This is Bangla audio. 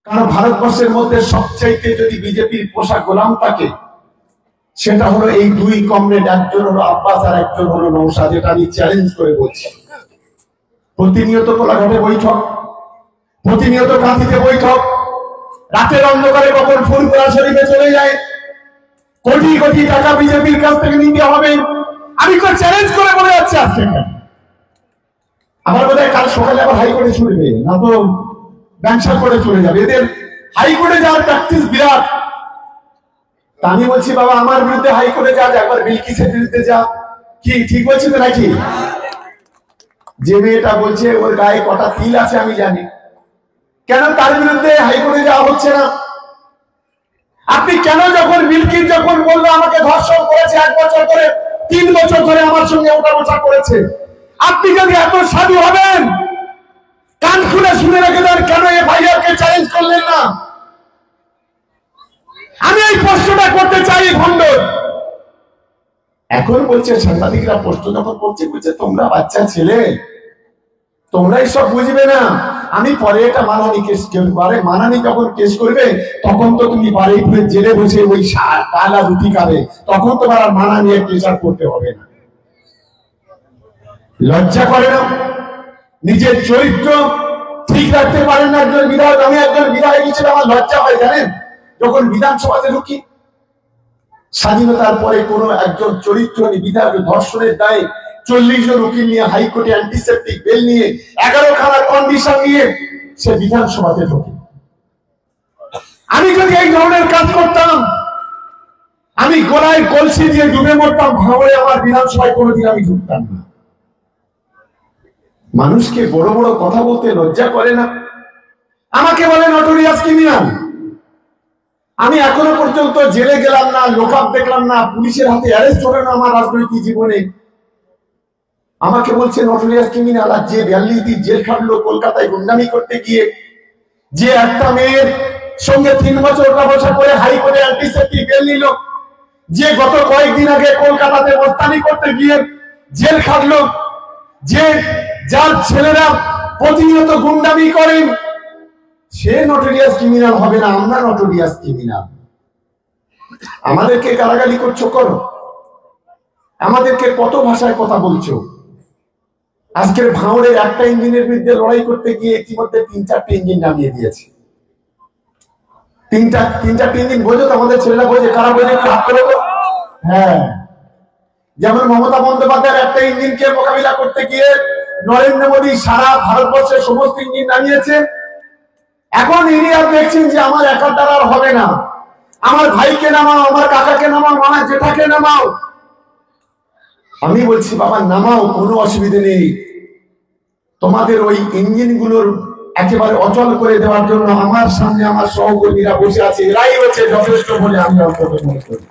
কারণ ভারতবর্ষের মধ্যে সবচাইতে যদি বিজেপির পোষা গোলাম থাকে সেটা হলো এই দুই কমরেড, একজন হলো আব্বাস আর একজন হলো নওশাদ। যেটা আমি চ্যালেঞ্জ করে বলছি। প্রতিনিয়ত কোলাঘাটে বৈঠক, প্রতিনিয়ত কাঁথিতে বৈঠক, রাতের অন্ধকারে কখন ফুলপুরা শরীফে চলে যায়, কোটি কোটি টাকা বিজেপির কাছ থেকে নিতে হবে। আমি তো চ্যালেঞ্জ করে বলে যাচ্ছি আজকে। আমার বোধ হয় কাল সকালে আবার হাইকোর্টে ছুটবে, না তো ব্যবসা করে চলে যাবে। এদের হাইকোর্টে যাওয়ার প্র্যাকটিস বিরাট। তা আমি বলছি বাবা, আমার বিরুদ্ধে হাইকোর্টে যা, একবার বিলকিসের বিরুদ্ধে যা। কি ঠিক বলছি তো নাকি? যে মেয়েটা বলছে ওর গায়ে কটা তিল আছে আমি জানি, কেন তার বিরুদ্ধে হাইকোর্টে যাওয়া হচ্ছে না? আপনি কেন যখন বিলকিস যখন বললো আমাকে ধর্ষণ করেছে 1 বছর ধরে, 3 বছর ধরে আমার সঙ্গে ওঠা বসা করেছে, আপনি যদি এত সাধু হবেন কান খুলে শুনে রেখে দেন, কেন এফআইআরকে চ্যালেঞ্জ করলেন না? আমি এই প্রশ্নটা করতে চাই। ভণ্ড এখন বলছে, সাংবাদিকরা প্রশ্ন যখন করছে, বলছে তোমরা বাচ্চা ছেলে, তোমরাই সব বুঝবে না। আমি পরে এটা মানহানি কেস করবে, মানহানি যখন কেস করবে তখন তো তুমি বারুইপুরের জেলে বসে ওই কালা রুটি খাবে, তখন তোমার আর মানহানি কেসার করতে হবে না। লজ্জা করে না? নিজের চরিত্র ঠিক রাখতে পারেন না একজন বিধায়ক। আমি একজন বিধায়ক হিসেবে আমার লজ্জা হয়, জানেন? যখন বিধানসভাতে ঢুকি, স্বাধীনতার পরে কোন একজন চরিত্রহীন বিধায়ক ধর্ষণের দায়ে 40 জন উকিল নিয়ে হাইকোর্টে অ্যান্টিসেপ্টিক বেল নিয়ে 11 খানা কন্ডিশন নিয়ে সে বিধানসভাতে ঢোকে। আমি যদি এই ধরনের কাজ করতাম, আমি গোলায় কলসি দিয়ে ডুবে মরতাম, ভাঙড়ে আমার বিধানসভায় কোনোদিন আমি ঢুকতাম না। মানুষকে বড় বড় কথা বলতে লজ্জা করে না? আমাকে বলে নটোরিয়াস ক্রিমিনাল। আমি এখনো পর্যন্ত জেলে গেলাম না, লোকআপ দেখলাম না, পুলিশের হাতে অ্যারেস্ট হলো না আমার রাজনৈতিক জীবনে। আমাকে বলছে নটোরিয়াস ক্রিমিনাল। আর যে 42 দিন জেল খাটলো কলকাতায় গুন্ডামি করতে গিয়ে, যে একটা মেয়ের সঙ্গে 3 বছর ওঠা বসা করে হাইকোর্টে অ্যান্টিসেপ্টিক বেল নিল, যে গত কয়েকদিন আগে কলকাতাতে মস্তানি করতে গিয়ে জেল খাটলো, যে যার ছেলেরা প্রতিনিয়ত গুন্ডামি করেন, সে নটোরিয়াস ক্রিমিনাল হবে না? আমরা নটোরিয়াস ক্রিমিনাল। আমাদেরকে গালাগালি করছো, করো। আমাদেরকে কত ভাষায় কথা বলছো। আজকের ভাঙড়ের একটা ইঞ্জিনের বিরুদ্ধে লড়াই করতে গিয়ে ইতিমধ্যে 3-4টে ইঞ্জিন নামিয়ে দিয়েছে। 3-4টে ইঞ্জিন বোঝো তো? আমাদের ছেলেরা বোঝে, কারা বোঝে? হাত করে। হ্যাঁ, যেমন মমতা বন্দ্যোপাধ্যায়ের একটা ইঞ্জিনকে মোকাবিলা করতে গিয়ে নরেন্দ্র মোদী সারা ভারতবর্ষের সমস্ত ইঞ্জিন নামিয়েছে। এখন ইনি আর দেখছেন যে আমার একার দ্বারা আর হবে না, আমার ভাইকে নামাও, আমার কাকাকে নামাও, আমার জেঠাকে নামাও। আমি বলছি বাবা নামাও, কোনো অসুবিধা নেই। তোমাদের ওই ইঞ্জিনগুলোর একেবারে অচল করে দেওয়ার জন্য আমার সামনে আমার সহকর্মীরা বসে আছে, এরাই হচ্ছে যথেষ্ট বলে আমি মনে করি।